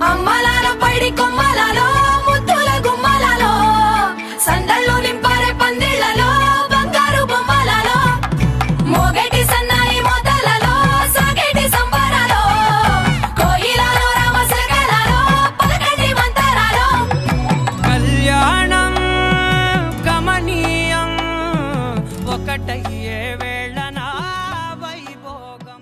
అమ్మలాల పైడి కొమ్మలలో ముద్దుల గుమ్మలలో సందళ్ళు నింపారే పందిళ్లలో బంగారు బొమ్మలలో మోగేటి సన్నాయి మోతలలో సాగేటి సంబరాలో కోయిలలో రామశకలలో పలకండి మంతరాలో కళ్యాణం గమనీయం ఒకటయ్యే వేళ నా వైభోగం.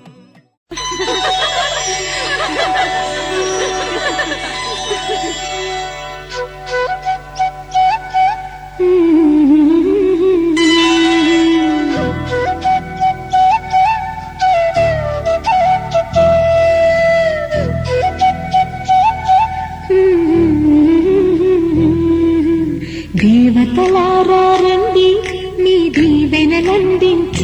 దేవతలారా రండి మీ దీవెనలందించండి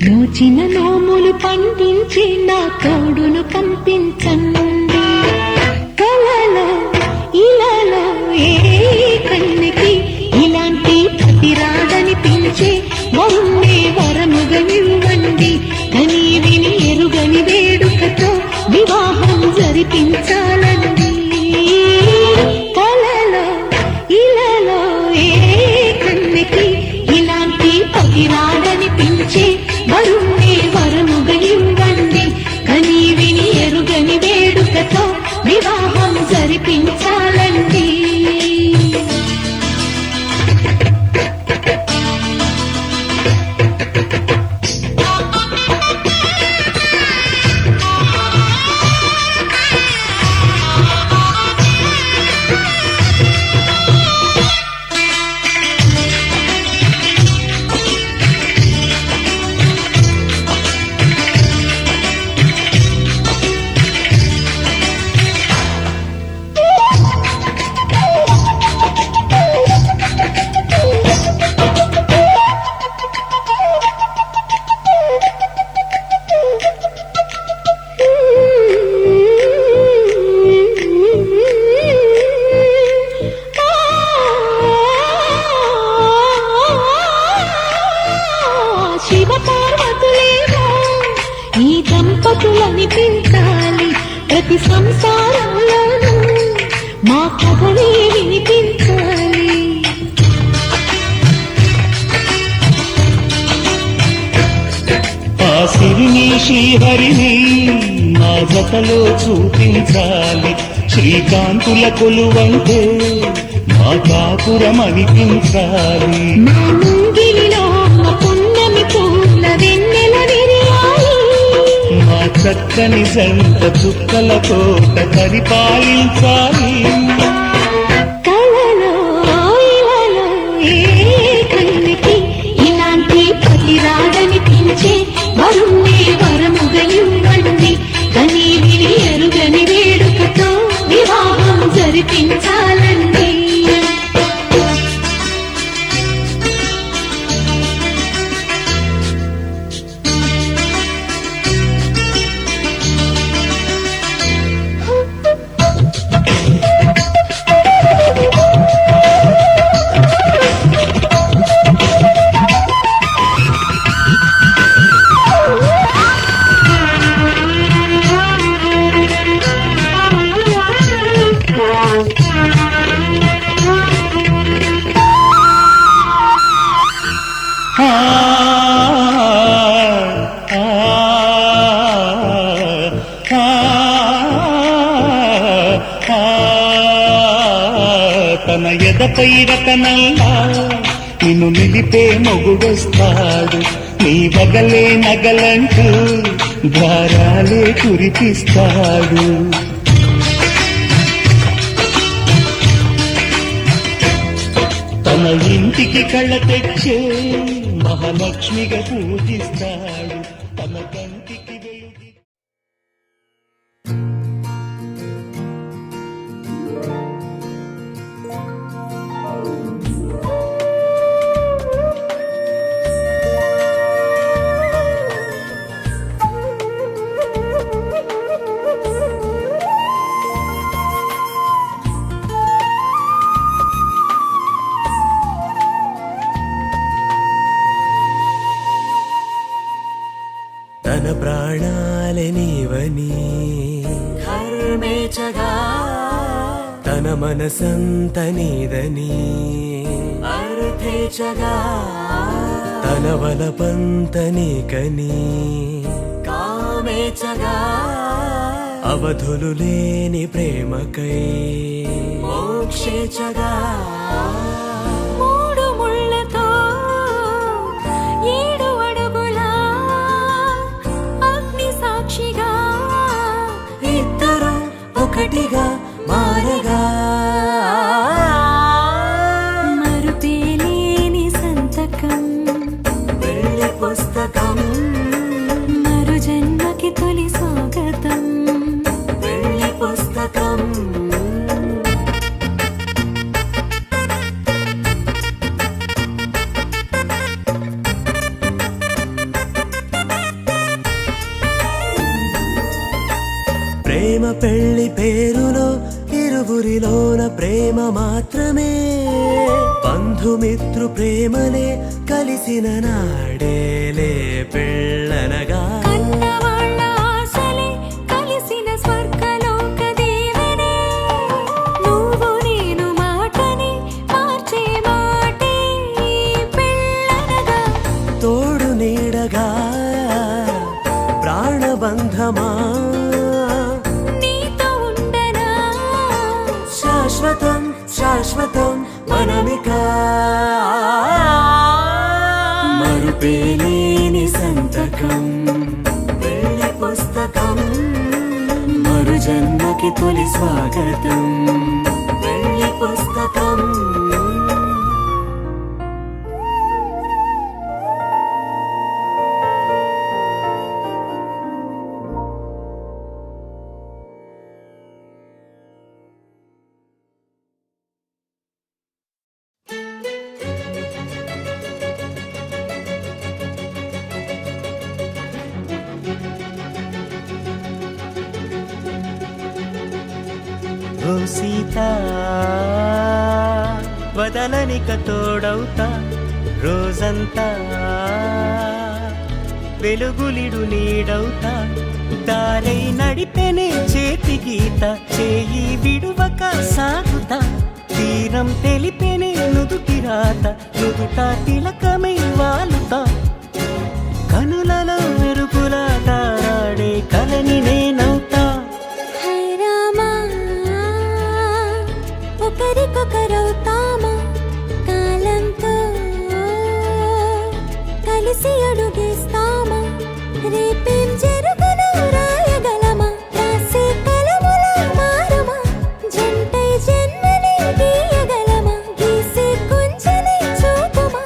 నోచిన నోములు పండించి నా తోడును పంపించండి కలలో ఇలాలో ఏ కన్నెకి ఇలాంటి ప్రతిరాదని పిలిచే మరుణ్ణి వరముగా ఇవ్వండి కని విని ఎరుగని వేడుకతో వివాహం జరిపించాలండి కలలో ఇలాలో ఏ కన్నెకి ఇలాంటి పతిరాడని పిలిచే వరుణ్ణి వరముగా ఇవ్వండి కని విని ఎరుగని వేడుకతో వివాహం జరిపించాలండి శివ పార్వతులేమో ఈ దంపతులని పెంచాలి ప్రతి సంసారంలోనూ మా కథనే వినిపించాలి ఆ సిరిని శ్రీహరిని మా జతలో చూపించాలి శ్రీకాంతుల కొలువంటే మా కాపురం అనిపించాలి మా ముంగిలిలో మా పున్నమి పూల వెన్నెల విరియాలి మా చక్కని జంట చుక్కల తోట పరిపాలించాలి కలలో ఇలాలో ఏ కన్నెకి ఇలాంటి పతిరాడని పిలిచే వరుణ్ణి వరముగా ఇవ్వండి కని విని ఎరుగని వేడుకతో వివాహం జరిపించాలండి తన ఎదపై రతనల్లా నిన్ను నిలిపే మొగుడొస్తాడు నీ వగలే నగలంటూ దారాలే కురిపిస్తాడు తన ఇంటికి కళ్ళ తెచ్చే మహాలక్ష్మిగా పూజిస్తాడు తన కంటికి వెలుగు ప్రేమేచగా తన మనసంత నీదని అర్థేచగా తన వలపంత నీకని కామేచగా అవధులు లేని ప్రేమకై మోక్షేచగా మూడు ముళ్ళతో 7 అడుగుల అగ్ని సాక్షిగా ఇద్దరు ఒకటిగా మారగా మరుపేలేని సంతకం వెళ్ళి పుస్తకం మరు జన్మకి తొలి స్వాగతం వెళ్ళి పుస్తకం ప్రేమ పెళ్లి పేరులో ఇరువురిలోన ప్రేమ మాత్రమే బంధుమిత్రు ప్రేమనే కలిసిన నాడేలే పెళ్ళనగా కన్నవాళ్ళ ఆశలే కలిసిన స్వర్గలోక దీవెనే నువ్వు నేను మాటని మార్చే మాటే పెళ్ళనగా తోడు నీడగా ప్రాణబంధమా నీతో ఉండనా శాశ్వతం శాశ్వతం మనమిక మరుపేలేని సంతకం వెళ్ళి పుస్తకం మరు జన్మకి తొలి స్వాగతం వెళ్ళి పుస్తకం ఓ సీత వదలనిక తోడవుతా రోజంతా వెలుగులిడు నీడవుతా దారై నడిపెనే చేతి గీత చేయి విడువక సాగుతా తీరం తెలిపెనే నుదుటి రాత నుదుట తిలకమై వాలుతా కనులలో మెరుపులా తారాడే కలని నేనవుతా హై రామా ఒకరికొకరవుతామా కాలంతో కలిసి అడుగేస్తామా రేపేం జరుగునో రాయగలమా రాసే కలముల మారమా జంటై జన్మని గీయగలమా గీసే కొంచెని చూపుమా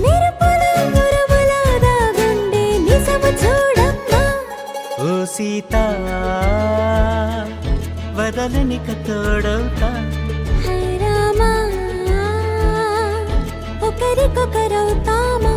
మెరుపుల గురువుల దాగుండే నిజము చూడమ్మా ఓ సీత వదలనిక తోడవుతా హై రామా ఒకరికొకరవుతామా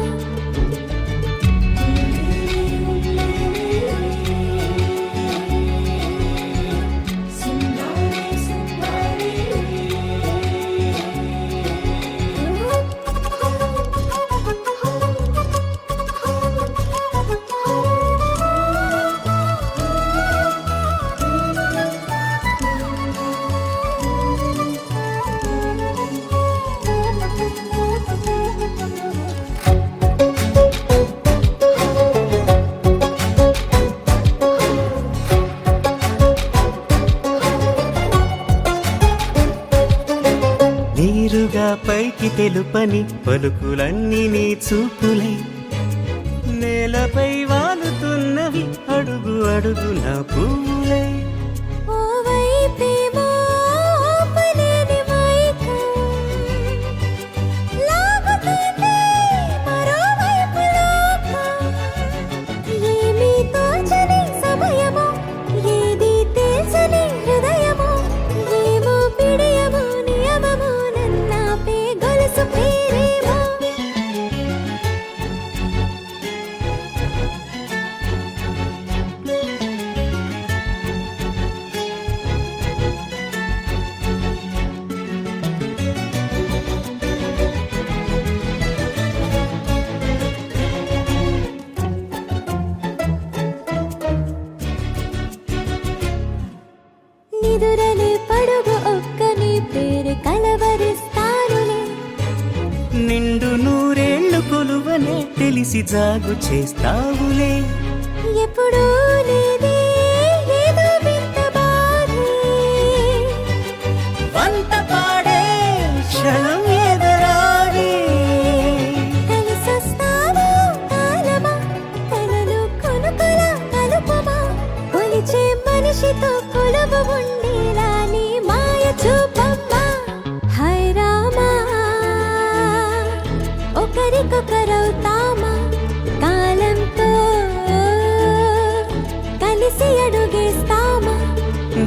నీరుగా పైకి తెలుపని పలుకులన్నీ నీ చూపులై నేలపై వాలుతున్నవి అడుగు అడుగు నా పూలై ఓ వైపేమో ఆపలేని మైకం లాగుతుంది మరోవైపు లోకం ఏమీ తోచని సమయమో ఏది తేల్చని హృదయమో ఏమో పిడియమో నియమమో నన్నాపే గొలుసు పేరేమో నిదురలే పడుగు ఒక్క నీ పేరు కలవరిస్తానులే. నిండు నూరేళ్లు కొలువనే తెలిసి జాగు చేస్తావులే. ఎప్పుడూ లేదే ఏదో వింత బాధే, వంత పాడే క్షణం ఎదురాడే. కలిసొస్తావా కాలమా, కలలు కొనుకలా కలుపమా, కొలిచే మనిషితో కొలువు ఉండేలా నీ మాయ చూపమ్మా. హై రామా, ఒకరికొకరవుతామా, కాలంతో కలిసి అడుగేస్తామా.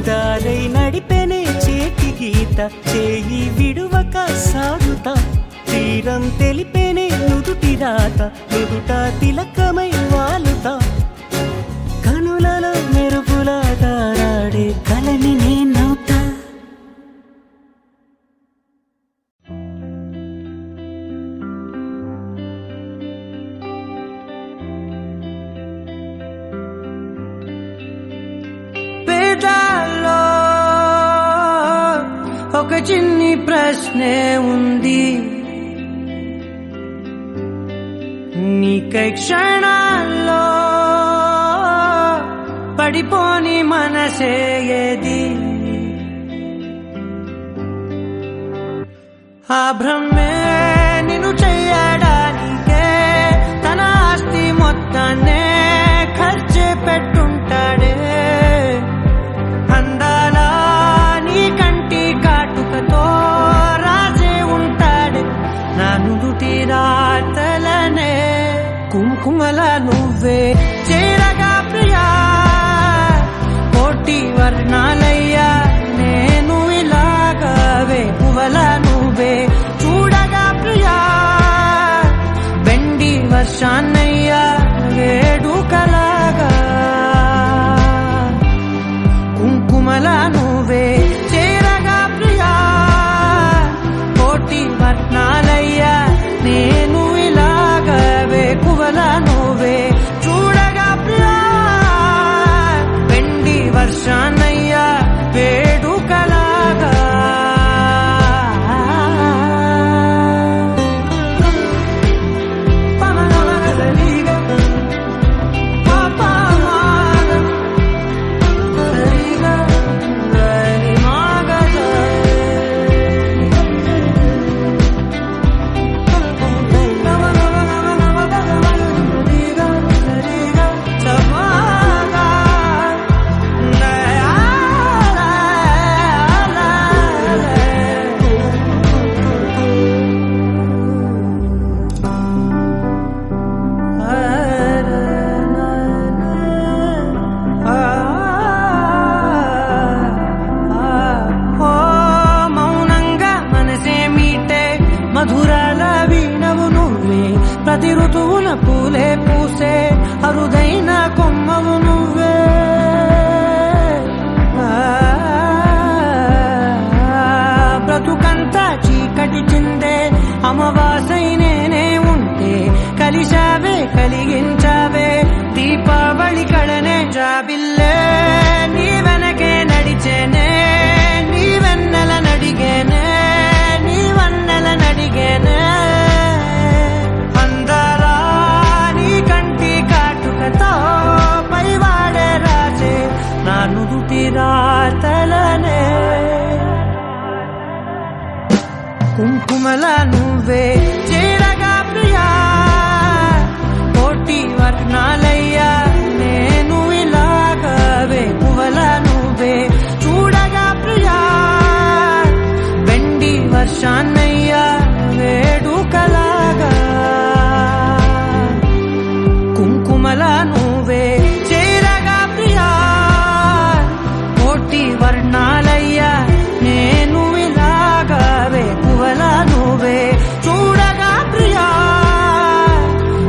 దారై నడిపెనే చేతి గీత, చేయి విడువక సాగుతా. తీరం తెలిపేనే నుదుటి రాత, నుదుట తిలకమై వాలుతా. కనులలో మెరుపులా తారాడే కలని నేనవుతా. పేదాల్లో ఒక చిన్ని ప్రశ్నే ఉంది, నీకై క్షణాల్లో పడిపోని మనసే ఏది. ఆ భ్రమే నిన్ను చెయ్యడానికే తన ఆస్తి మొత్తాన్నే ఖర్చు పెట్టుంటాడే. అందాల నీ కంటి కాటుకతో రాజే ఉంటాడే నా నుదుటి రాతలనే. కుంకుమల నువ్వే చేరగా ప్రియా, కోటి వర్ణాలయ్యా నేను ఇలాగవే. పువ్వల నువ్వే చూడగా ప్రియా, వెండి వర్షాన్నయ్యా వేడుకలాగా. కుంకుమల నువ్వే చేరగా ప్రియా, కోటి వర్ణాలయ్యా నేను ఇలాగవే. పువ్వల నువ్వే చూడగా ప్రియా, వెండి వర్షాన్నయ్యా వేడుకలాగా. మధురాల వీణవు నువ్వే, ప్రతి ఋతువున పూలే పూసే అరుదైన కొమ్మవు నువ్వే. బ్రతుకంతా చీకటి చిందే అమవాసై నేనే ఉంటే, కలిశావే కలిగించావే దీపావళి కళనే జాబిల్లే. నీ వెనకే నడిచేనే, నీ వెన్నెల నడిగేనే, నీ వన్నెల నడిగేనే. అందరా నీ కంటి కాటుకతో పైవాడే రాజే నా నుదుటి రాతలనే. కుంకుమల నువ్వే చేరగా ప్రియా, కోటి వర్ణాలయ్యా నేను ఇలాగవే. పువ్వల నువ్వే చూడగా ప్రియా, వెండి వర్షాన్నయ్యా వేడుకలాగా. కుంకుమల నువ్వే చేరగా ప్రియా, కోటి వర్ణాలయ్యా నేను ఇలాగవే. పువ్వల నువ్వే చూడగా ప్రియా,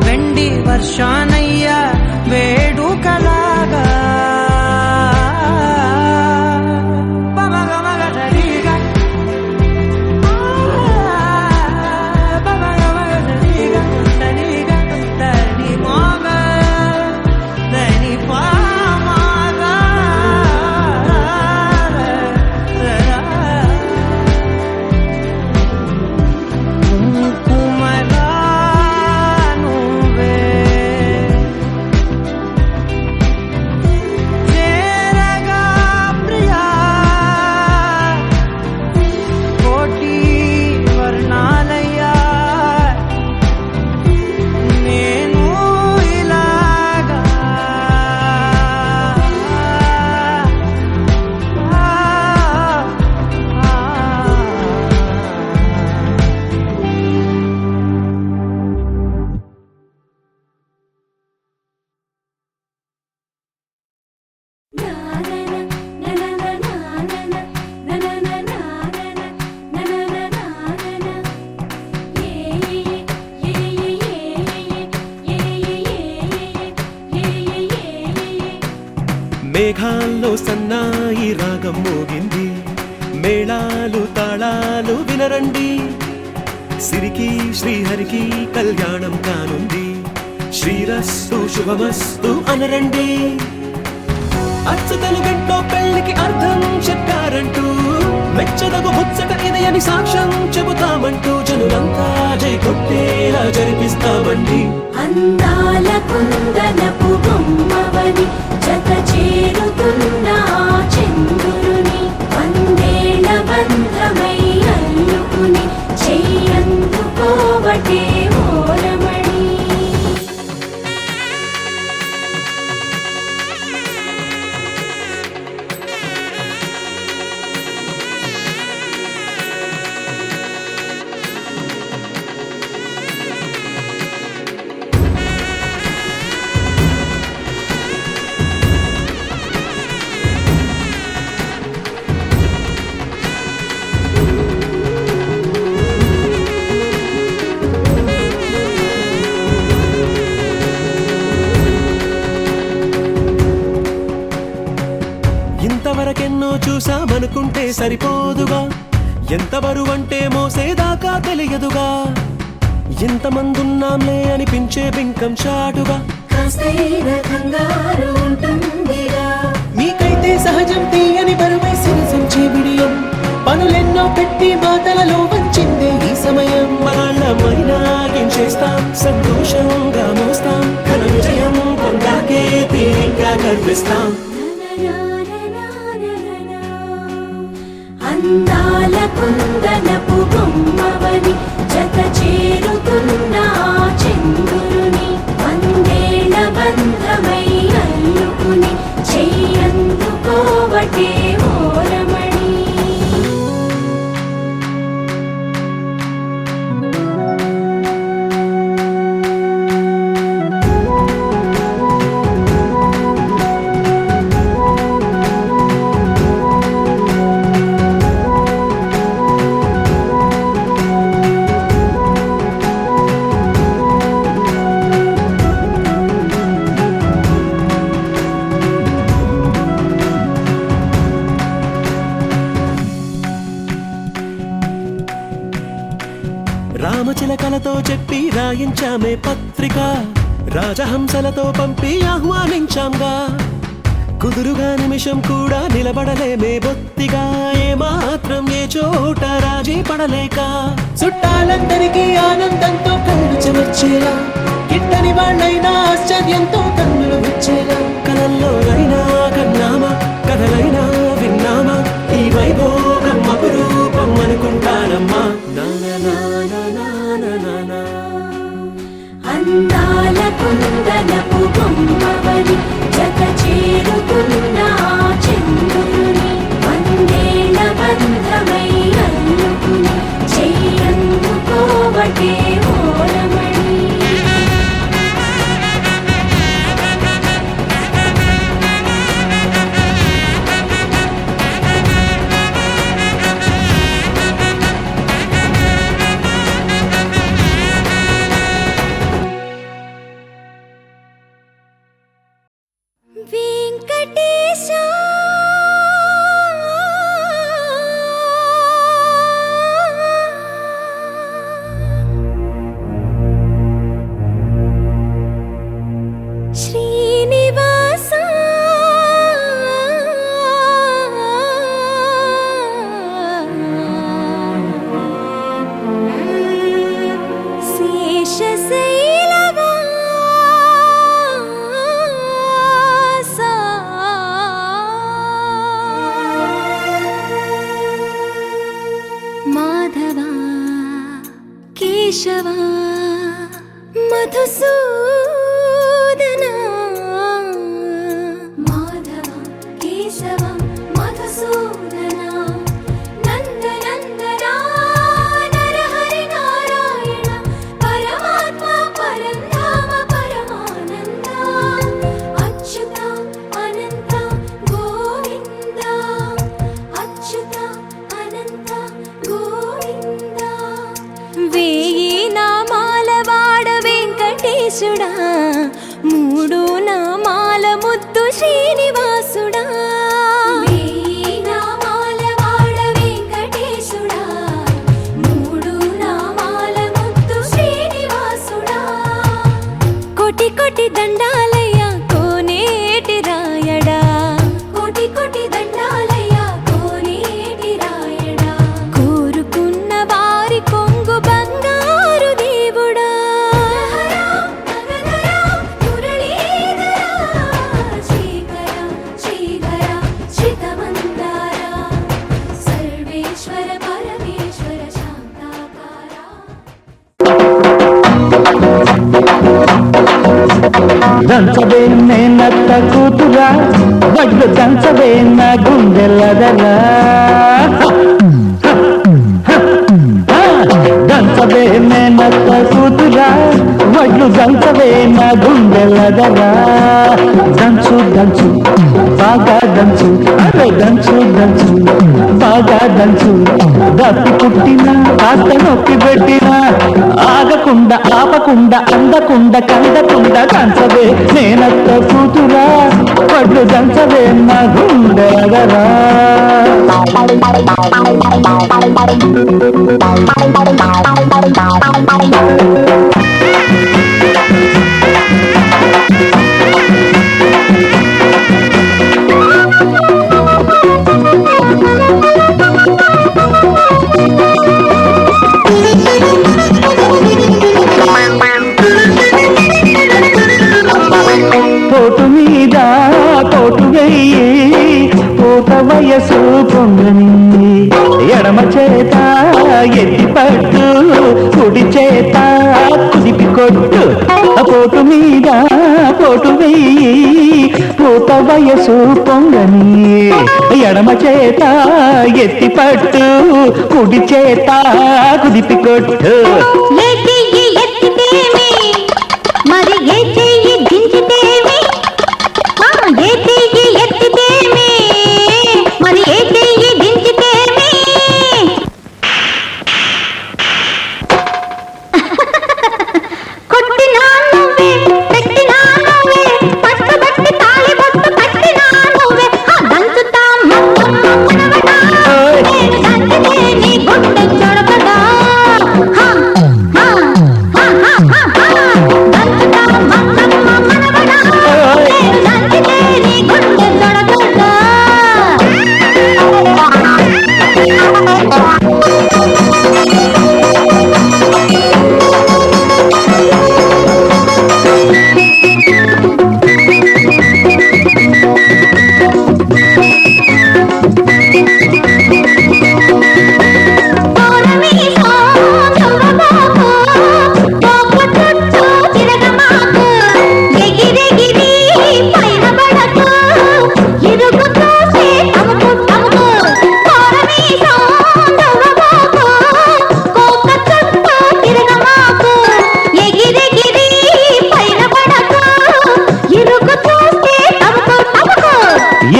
వెండి వర్షాన్నయ్యా వేడుకలాగా. మేఘాల్లో సన్నాయి రాగం మోగింది, మేళాలు తాళాలు వినరండి, సిరికి శ్రీహరికి కళ్యాణం కానుంది, శ్రీరస్తు శుభమస్తు అనరండి. అచ్చతలు గంటో పెళ్లికి అర్థం చెప్పారంటూ, మెచ్చదగు ముచ్చట ఇది అని సాక్ష్యం చెబుతామంటూ, జనులంతా జై కొట్టేలా జరిపిస్తామండి. అందాల కుందనపు బొమ్మవని జత చేరుతున్న చంద్రుని, వందేళ్ల బంధమై అల్లుకుని చెయ్యందుకోవటే ఓరమణి. ఇంతవరకెన్నో చూసామనుకుంటే సరిపోదుగా, ఎంత బరువంటే మోసేదాకా తెలియదుగా, ఇంతమందున్నాంలే అనిపించే బింకం చాటుగా, కాస్తైన కంగారు ఉంటుందిగా. మీకైతే సహజం తీయని బరువై సిరిసించే బిడియం, పనులెన్నో పెట్టి మాటలలో వంచిందే ఈ సమయం. వాళ్ళమైనా చేస్తాం, సంతోషంగా మోస్తాం, ఘన విజయం పొందాకే తీరిగ్గా కనిపిస్తాం. అందాల కుందనపు బొమ్మవని జత చేరుతున్న చంద్రుని, వందేళ్ల బంధమై అల్లుకుని చెయ్యందుకోవటే ఓరమణి. రామచిలకలతో చెప్పి రాయించామే పత్రిక, రాజహంసలతో పంపి ఆహ్వానించాంగా, కుదురుగా నిమిషం కూడా నిలబడలేమే బొత్తిగా, ఏమాత్రం ఏ చోట రాజీ పడలేక, చుట్టాలందరికీ ఆనందంతో కళ్ళు చెమర్చేలా, గిట్టని వాళ్ళైనా ఆశ్చర్యంతో కన్నులు వచ్చేలా, కలల్లోనైనా కన్నామా, కథలైనా విన్నామా, ఈ వైభోగం అపురూపం అనుకుంటానమ్మా. అందాల కుందనపు బొమ్మవని జత చేరుతున్న చంద్రుని, వందేళ్ల బంధమై అల్లుకుని చెయ్యందుకోవటే ఓరమణి. వెంకటేశా శ్రీనివాస మాధవ కేశవ మధుసూదన, మాధవ కేశవ మధుసూదన, నందనందన నరహరి నారాయణ, పరమాత్మ పరంధామ పరమానంద, అచ్యుత అనంత గోవింద, అచ్యుత అనంత గోవింద. వేయి నామాల వాడ వెంకటేశుడా, మూడు నామాల ముద్దు శ్రీనివాసుడా, దంచవే మేనత్త కూతురా వడ్లు దంచవే నా గుండెలదరా దంచవే మేనత్త కూతురా వడ్లు దంచవే నా గుండెలదరా దంచు దంచు బాగా దంచు అరే దంచు దంచు బాగా దంచు దప్పి పుట్టినా కాస్త నొప్పి పెట్టినా ఆగకుండా ఆపకుండా అందకుండా కందకుండా దంచవే నేనత్త కూతురా వడ్లు దంచవే నా గుండెలదరా పోటు మీద పోటు వెయ్యి పూత వయసు పొంగని ఎడమ చేత ఎత్తి పట్టు కుడి చేత కుదిపి కొట్టు పోటు మీద పోటు వెయ్యి పూత వయసు పొంగని ఎడమ చేత ఎత్తి పట్టు కుడి చేత కుదిపి కొట్టు ఏ చెయ్యి ఎత్తితేమి మరి ఏ చెయ్యి దించితేమి ఏ చెయ్యి ఎత్తితేమి మరి ఏ చెయ్యి దించితేమి కొట్టినా నువ్వే పెట్టినా నువ్వే పట్టుబట్టి తాళి బొట్టు కట్టినా నువ్వే దంచుతా మనవడా నేను దంచితే నీ గుండె చొడకదా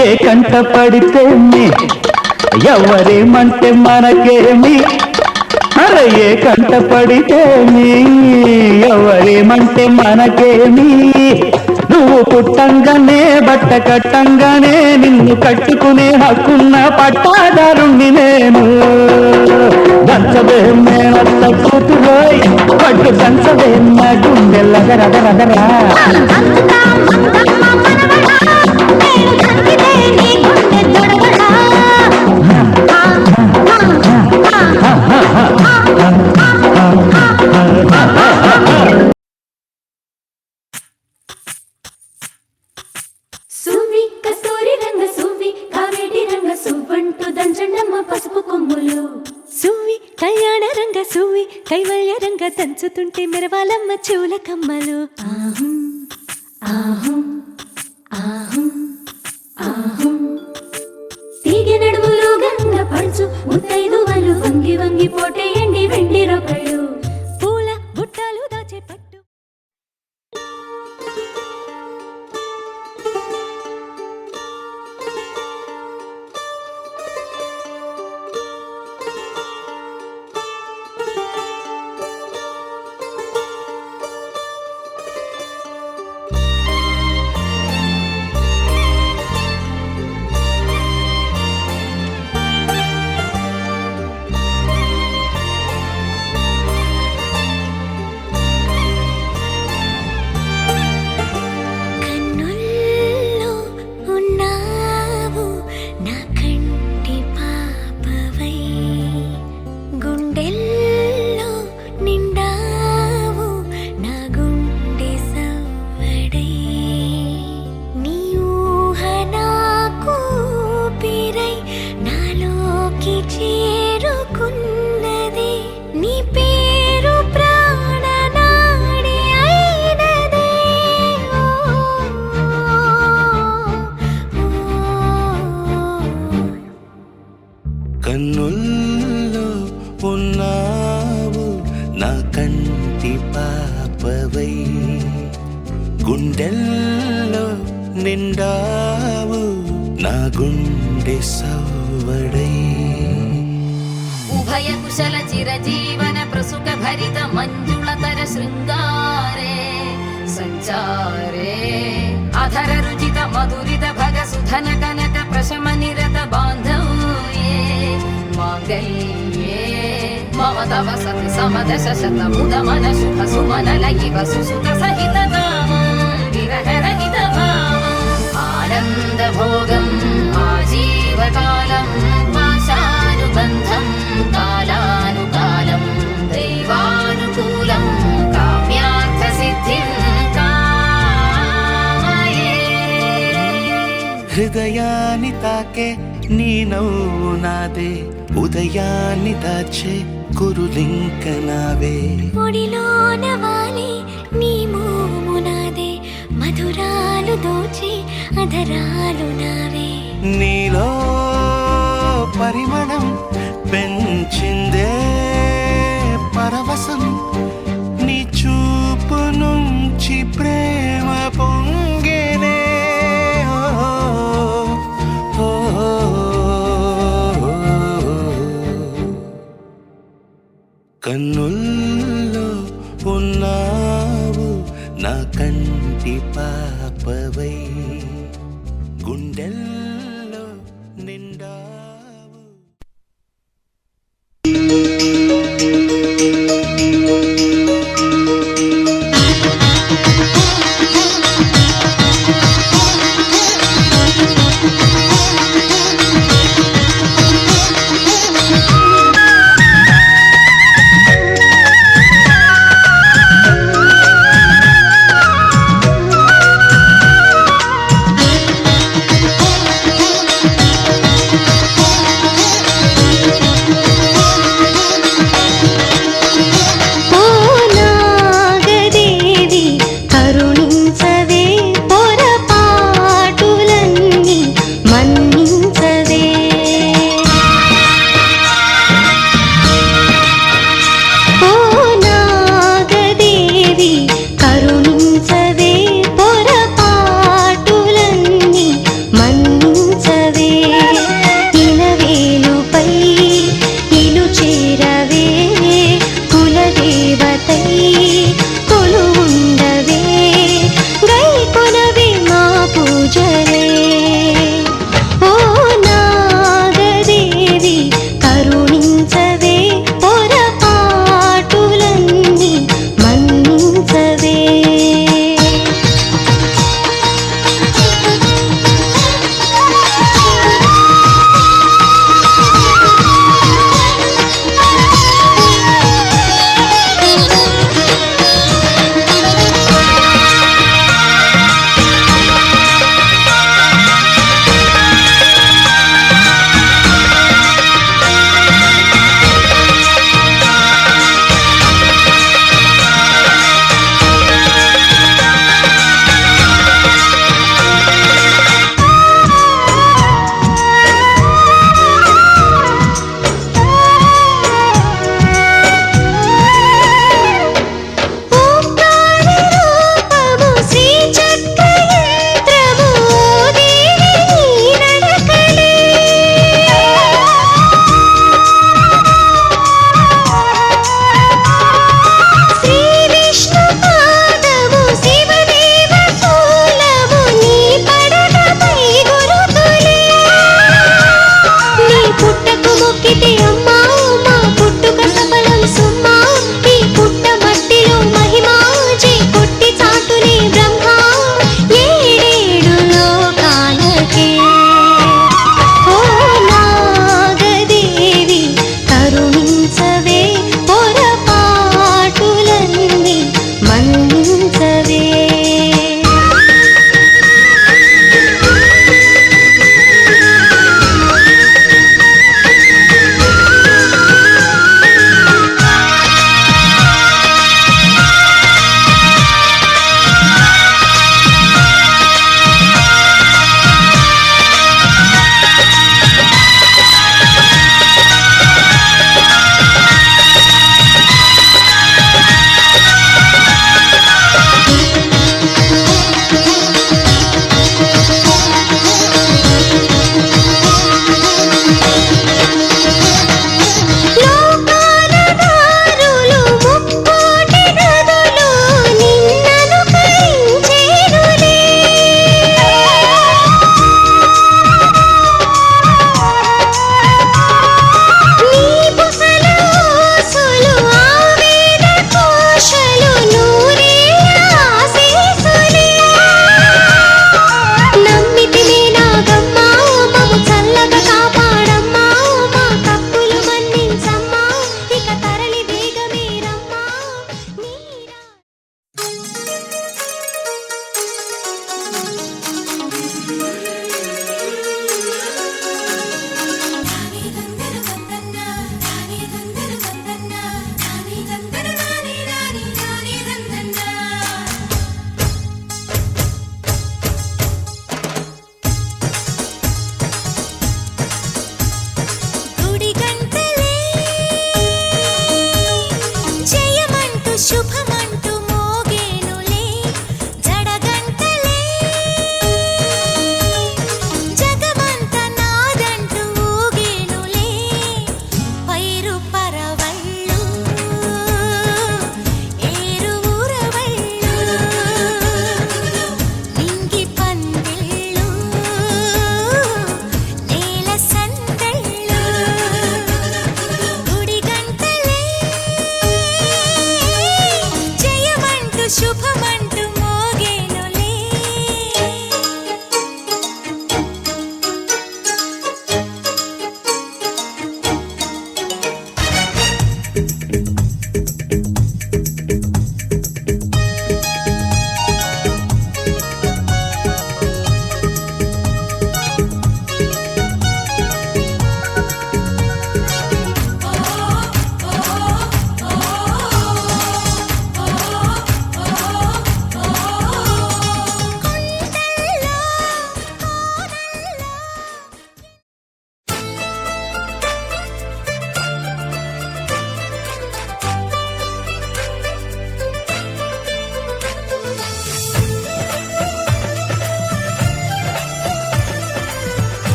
ఏ కంట పడితే ఎవరేమంటే మనకేమి అరే ఏ కంట పడితే ఎవరేమంటే మనకేమి నువ్వు పుట్టంగానే బట్ట కట్టంగానే నిన్ను కట్టుకునే హక్కున్న పట్టాదారుణ్ణి నేను దంచవే మేనత్త కూతురోయ్ పట్టు దంచవే నా గుండెల్లగరగరగరా సువ్వి కస్తూరి రంగ సువ్వి కావేటి రంగ సువ్వంటూ దంచండమ్మ పసుపు కొమ్ములు సువ్వి కళ్యాణ రంగ సువ్వి కైవల్య రంగ దంచుతుంటే మెరవాలమ్మ చెవుల కమ్మలు ఆహం ఆహం ఆహం ఆహం తీగె నడుములు గంగ పడుచు ముత్తైదువలు వంగి వంగి పోటేయండి వెండి రొకళ్ళు పూల బుట్టలు దాచే పట్టు కన్నుల్లో ఉన్నావు నా కంటి పాపవై, గుండెల్లో నిండావు నా గుండె సవ్వడై. ఉభయ కుశల చిరజీవన ప్రసుక భరిత మంజుళతర శృంగారే సంచారే, అధర రుచిత మధురిత భగ సుధన కనక ప్రశమ నిరత బాంధవ్యే మాంగళ్యే మమ తవ సతి సమదశ శత ముద మన శుభ సుమన లయివ సుసుత సహిత విరహ రహిత భావం ఆనంద భోగం ఆజీవకాలం పాశానుబంధం కాలానుకాలం దైవానుకూలం కామ్యార్థ సిద్ధిం కామయే. హృదయాన్ని తాకే నీ నవ్వు నాదే, ఉదయాన్ని దాచే కురులింక నావే. ఒడిలోన వాలి నీ మోము నాదే, మధురాలు దోచి అధరాలు నావే. నీలో పరిమళం పెంచిందే పరవశం, నీ చూపు నుంచి ప్రేమ పొంగేనే. కన్నుల్లో ఉన్నావు నా కంటి పాపవై, గుండెల్లో నిండావు.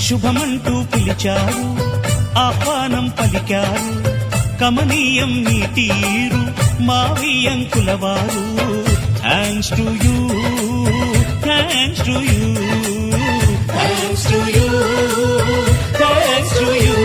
శుభమంటూ పిలిచారు, ఆహ్వానం పలికారు, కమనీయం నీ తీరు మా వియంకులవారు. Thanks to you, thanks to you, thanks to you, thanks to you.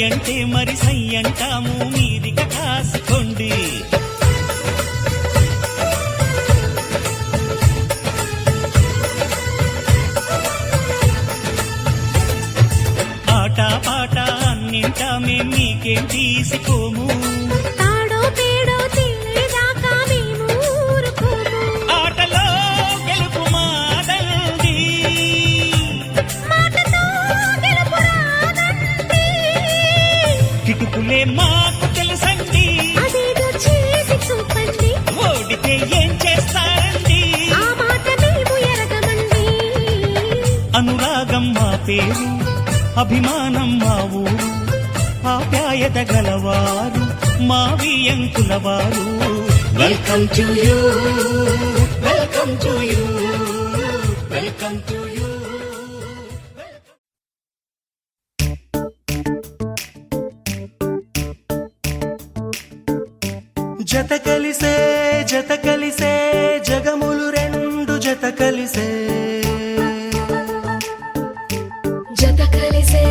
అంటే మరి సయ్యంటాము మీదిక కాసుకోండి. ఆట పాట అన్నింటా మేం మీకేం తీసుకోము. తాడో పేడో తినేదాకా మేము ఊరుకోము. ఆటలో గెలుపు మాదండి, మాటతో గెలుపు రాదండి. కిటుకులే మాకు తెలుసండి, అదేదో చేసి చూపండి. ఓడితే ఏం చేస్తారండి, ఆ మాట మేము ఎరగమండి. అనురాగం మా పేరు, అభిమానం మా ఊరు, ఆప్యాయత గలవారు మా వియంకులవారు. Welcome to you, welcome to you, welcome to you. జత కలిసే జత కలిసే జగములు రెండు జత కలిసే, జత కలిసే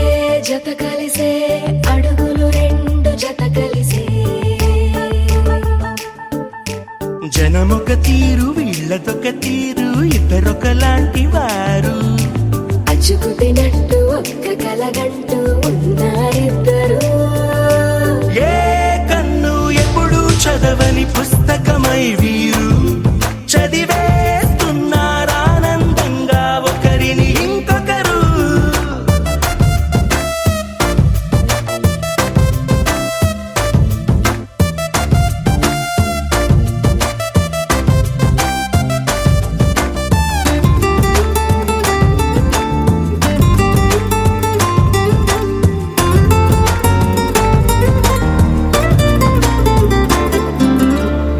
జత కలిసే అడుగులు రెండు జత కలిసే. జనమొక తీరు వీళ్ళదొక తీరు, ఇద్దరొకలాంటి వారు. అచ్చుకు తినట్టు ఒక్క కలగంటూ ఉన్నారిద్దరు. ఏ కన్ను ఎప్పుడు చదవని పుస్తకమై వీరు చదివేస్తున్నారానందంగా ఒకరిని ఇంకొకరు.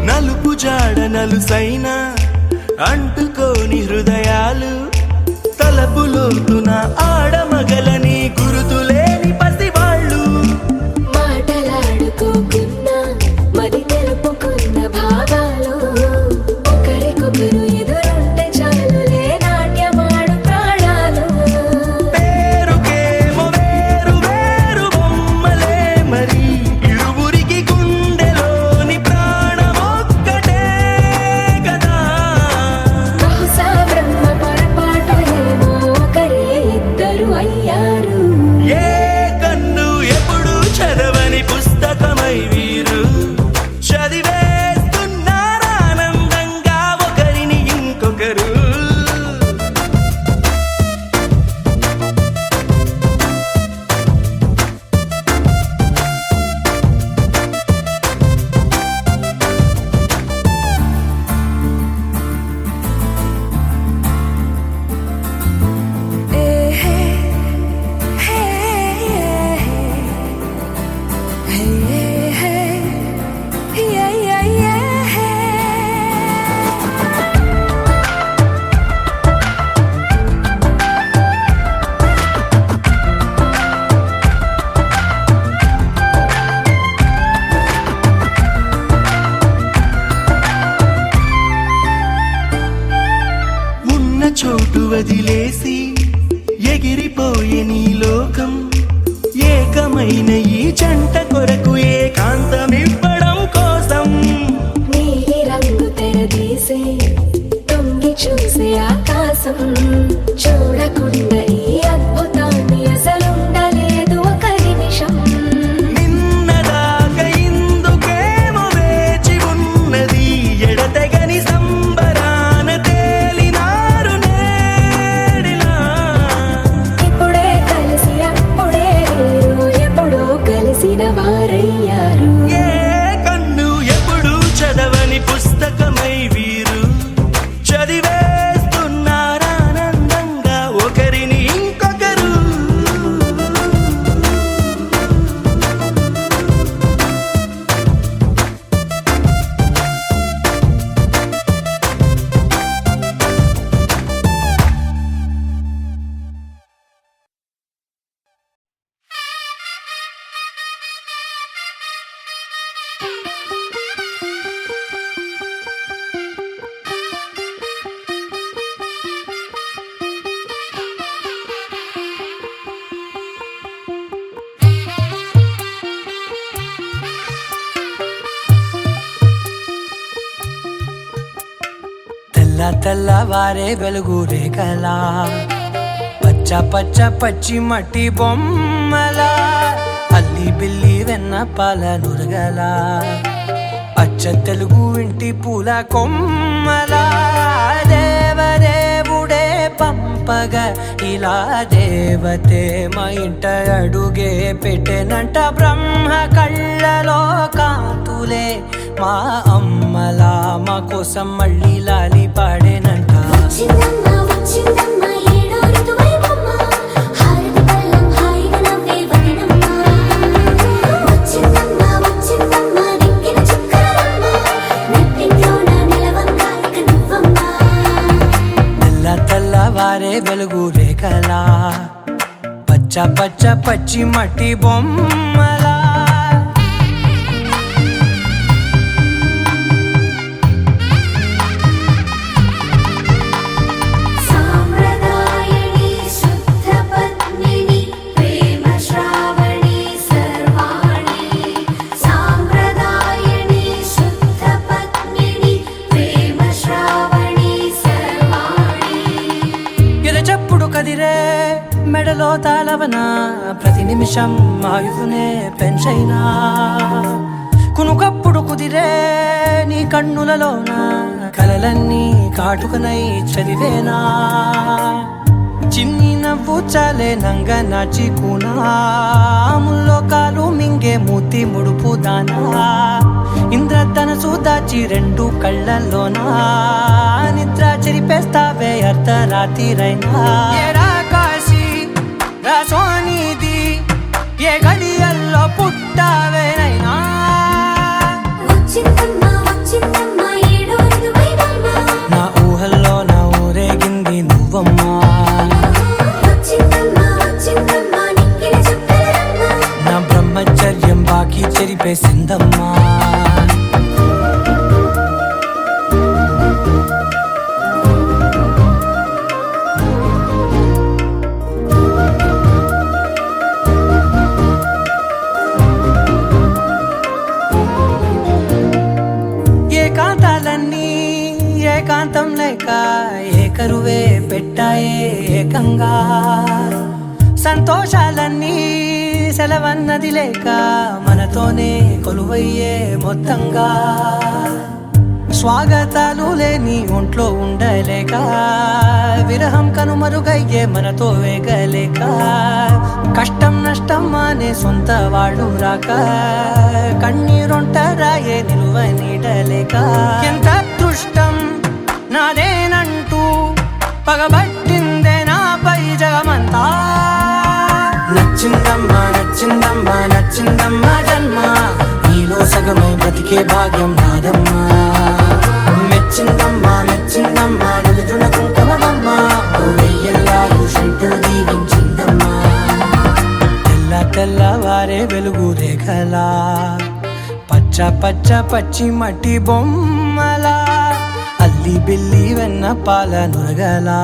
నలుపు జాడ నలుసైన అంటుకోని హృదయాలు, తలపులోతున ఆడమగలని గురుతులేని పసివాళ్ళు. మాటలాడుకోకున్నా మరి తెలుపుకున్న భావాలు, ఒకరికొకరు ఎదురుంటే చాలులే నాట్యమాడు ప్రాణాలు. పేరుకేమో వేరు వేరు బొమ్మలే మరి, ఇరువురికి గుండెలోని ప్రాణమొక్కటే కదా. బహుశా బ్రహ్మ పొరపాటు ఏమో ఒకరే ఇద్దరు అయ్యారు. ఏ వదిలేసి ఎగిరిపోయే నీ లోకం ఏకమైన ఈ జంట కొరకు ఏకాంతమివ్వడం కోసం నీలి రంగు తెరదీసే తొంగి చూసే ఆకాశం చూడకుండా ఈ అద్భుతాన్ని అసలుండలేదు ఒక నిమిషం నిన్నదాకా ఇందుకేమో వేచి ఉన్నది ఎడతెగని సంబరాన తేలినారు నేడిలా ఇప్పుడే కలిసి అప్పుడే లేరు ఎప్పుడో కలిసిన వారయ్యారు ఏ కన్ను ఎప్పుడు చదవని పుస్తకమై వీరు చదివేస్తున్నారానందంగా ఒకరిని ఇంకొకరు తెల్ల తెల్లవారే వెలుగు రేఖలా పచ్చ పచ్చ పచ్చి మట్టి బొమ్మలా అల్లి బిల్లి వెన్న పాల నురగలా అచ్చ తెలుగు ఇంటి పూల కొమ్మలా దేవదేవుడే పంపగా ఇలా దేవతే మా ఇంట అడుగే పెట్టెనంట బ్రహ్మ కళ్ళలో కాంతులే మా అమ్మలా మా కోసం మళ్ళీ లాలి పాడేనంట వచ్చిందమ్మా వచ్చిందమ్మా ఏడో ఋతువైవమ్మా హారతి పళ్ళం హాయిగా నవ్వే వదనమ్మా వచ్చిందమ్మా వచ్చిందమ్మా నెక్కిన చుక్కలమ్మా నెట్టింట్లోన నిలవంగా ఇక నువ్వమ్మా తెల్ల తెల్లవారే వెలుగు రేఖలా పచ్చ పచ్చ పచ్చి మట్టి బొమ్మలా సాంప్రదాయని శుద్ధ పద్మిని ప్రేమ శ్రావణి సర్వాణి సాంప్రదాయని శుద్ధ పద్మిని ప్రేమ శ్రావణి సర్వాణి ఎరచప్పుడు కదిరే మెడలో తాళవన ప్రతి నిమిషం ఆయుధునే పెంచైనా కునుకప్పుడు కుదిరే నీ కన్నులలోన కలలన్నీ కాటుకనై చదివేనా చిన్ని నవ్వు చాలే నంగ నాచి ముల్లోకాలు మింగే మూతి ముడుపు దానా ఇంద్రధనసు దాచి రెండు కళ్ళల్లోనా నిద్ర చెరిపేస్తావే అర్ధరాత్రిరైనా ఏరా కాశీ రా సోనిది ఏ గడియల్లో పుట్టావేనైనా వచ్చిందమ్మా వచ్చిందమ్మా ఏడో ఋతువైవమ్మా నా ఊహల్లో నా ఊరేగింది నువ్వమ్మా వచ్చిందమ్మా వచ్చిందమ్మా నెక్కిన చుక్కలమ్మా నా బ్రహ్మచర్యం బాకీ చెరిపేసిందమ్మా ఏకాంతాలన్నీ ఏకాంతం లేక ఏకరువే పెట్టాయే ఏకంగా సంతోషాలన్నీ సెలవన్నది లేక మనతోనే కొలువయ్యే మొత్తంగా స్వాగతాలు లేని ఒంట్లో ఉండలేక విరహం కనుమరుగయ్యే మనతో వేగలేక కష్టం నష్టం అనే సొంత వాళ్ళు రాక కన్నీరొంటరాయే నిలువ నీడలేక ఎంత అదృష్టం నాదేనంటూ పగబట్టిందే నాపై జగమంతా నచ్చిందమ్మా నచ్చిందమ్మా నచ్చిందమ్మా జన్మ నీలో సగమై బ్రతికే భాగ్యం నాదమ్మా మెచ్చిందమ్మా మెచ్చిందమ్మా నిలుచున్న కుంకుమమ్మా వెయ్యల్లాలు శంకరు దీవించిందమ్మా తెల్ల తెల్లవారే వెలుగు రేఖలా పచ్చ పచ్చ పచ్చి మట్టి బొమ్మలా అల్లి బిల్లి వెన్న పాల నురగలా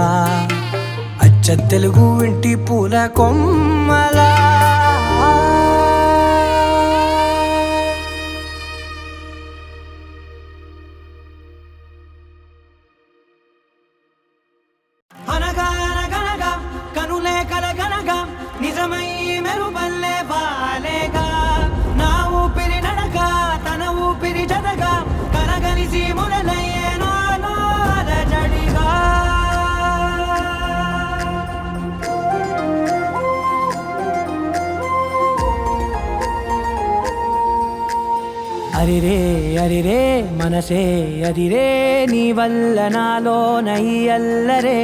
అచ్చ తెలుగు ఇంటి పూల కొమ్మలా అనగా అనగనగా కనులే కలగనగా నిజమై మెరుపల్లే బాలేగా నా ఊపిరి నడక తన ఊపిరి జతగా కలగలిసి మొదలయ్యే నాలో అలజడిగా అరిరే అరిరే మనసే అదిరే నీ వల్ల నాలో నై అల్లరే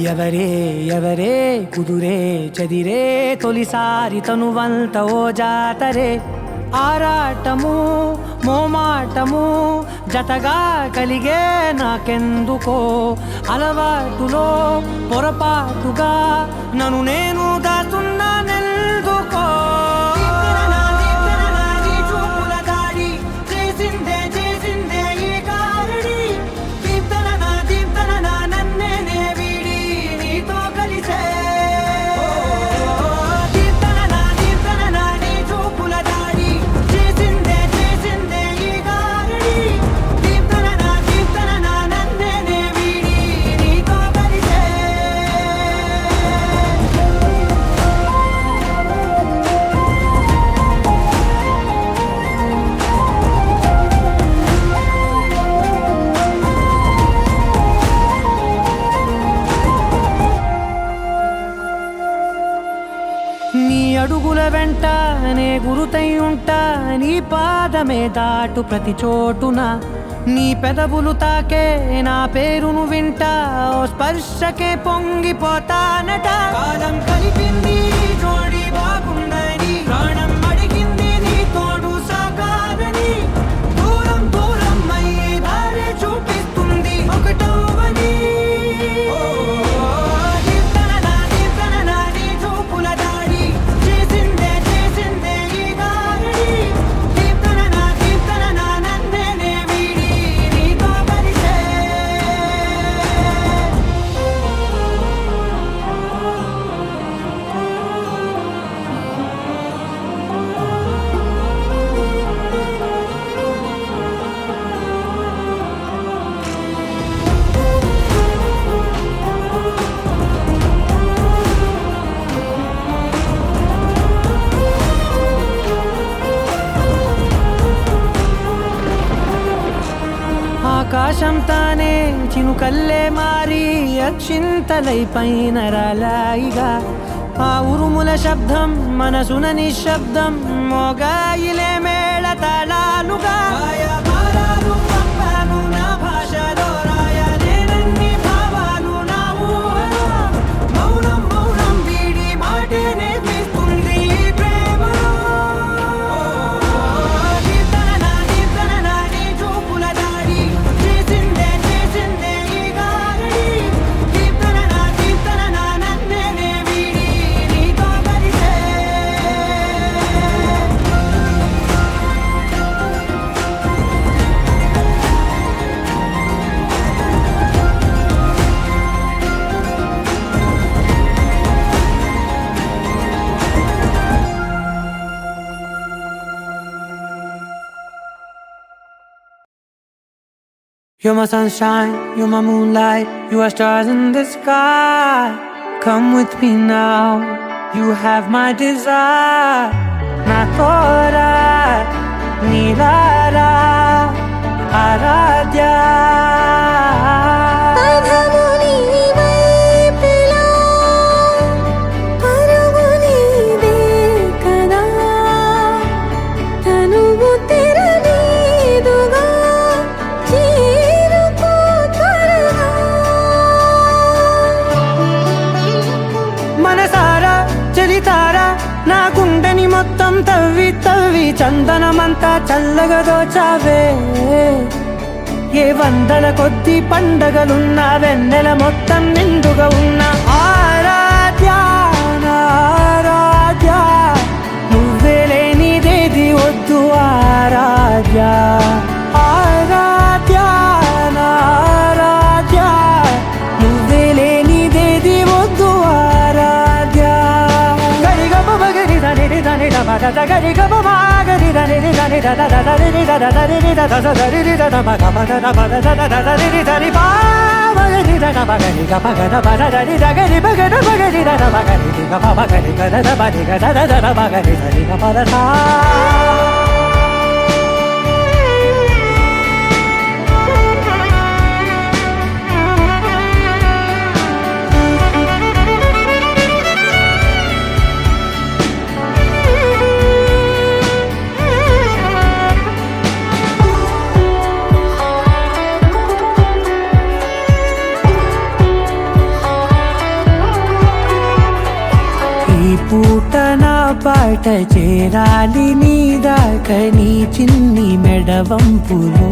ఎవరే ఎవరే కుదురే చదిరే తొలిసారి తనువంత ఓ జాతరే ఆరాటము మోమాటము జతగా కలిగే నాకెందుకో అలవాటులో పొరపాటుగా నన్ను నేను దాచున్నానెందుకో అడుగుల వెంట నే గురుతై ఉంటా నీ పాదమే దాటు ప్రతి చోటున నీ పెదవులు తాకే నా పేరును వింటా ఓ స్పర్శకే పొంగిపోతానట కాలం కలిపింది జోడి బాగుందని ప్రాణం అడిగింది నీ తోడు సాగాలని దూరం దూరం అయ్యే దారి చూపిస్తుంది ఒకటవని ఆకాశం తానే చినుకల్లే మారి అక్షింతలై పైన రాలాయిగా ఆ ఉరుముల శబ్దం మనసున నిశ్శబ్దం మోగాయిలే మేళ తాళాలుగా పంపాను నా భాషలో రాయలేనన్ని భావాలు నా ఊహలో మౌనం మౌనం వీడి మాటే నేర్పిస్తుంది ప్రేమలో You're my sunshine, you're my moonlight, you are stars in the sky. Come with me now, you have my desire. Na tora, nilara, aradhya. నా గుండెని మొత్తం తవ్వి తవ్వి చందనమంతా చల్లగా దోచావే ఏ వందల కొద్ది పండగలున్న వెన్నెల మొత్తం నిండుగా ఉన్న ఆరాధ్య ఆరాధ్య నువ్వే లేనిదేది వద్దు ఆరాధ్య ఆరాధ్య ఆరాధ్య నువ్వే లేనిదేది వద్దు గరి గమ గరి దని దని ద ద ద రి ద ద రి ద ద ద రి ద ద మ గ మ ద ద మ ద ద ద రి ద రి పా మ రి ద ద మ గ రి గ మ గ ద మ ద రి ద గ రి మ గ ద మ గ రి ద ద మ గ రి గ మ మ గ రి గ ద ద మ రి గ ద ద ద మ గ రి ద రి గ మ ద సా పూట నా పాట చేరాలి నీ దాకా నీ చిన్ని మెడవంపులో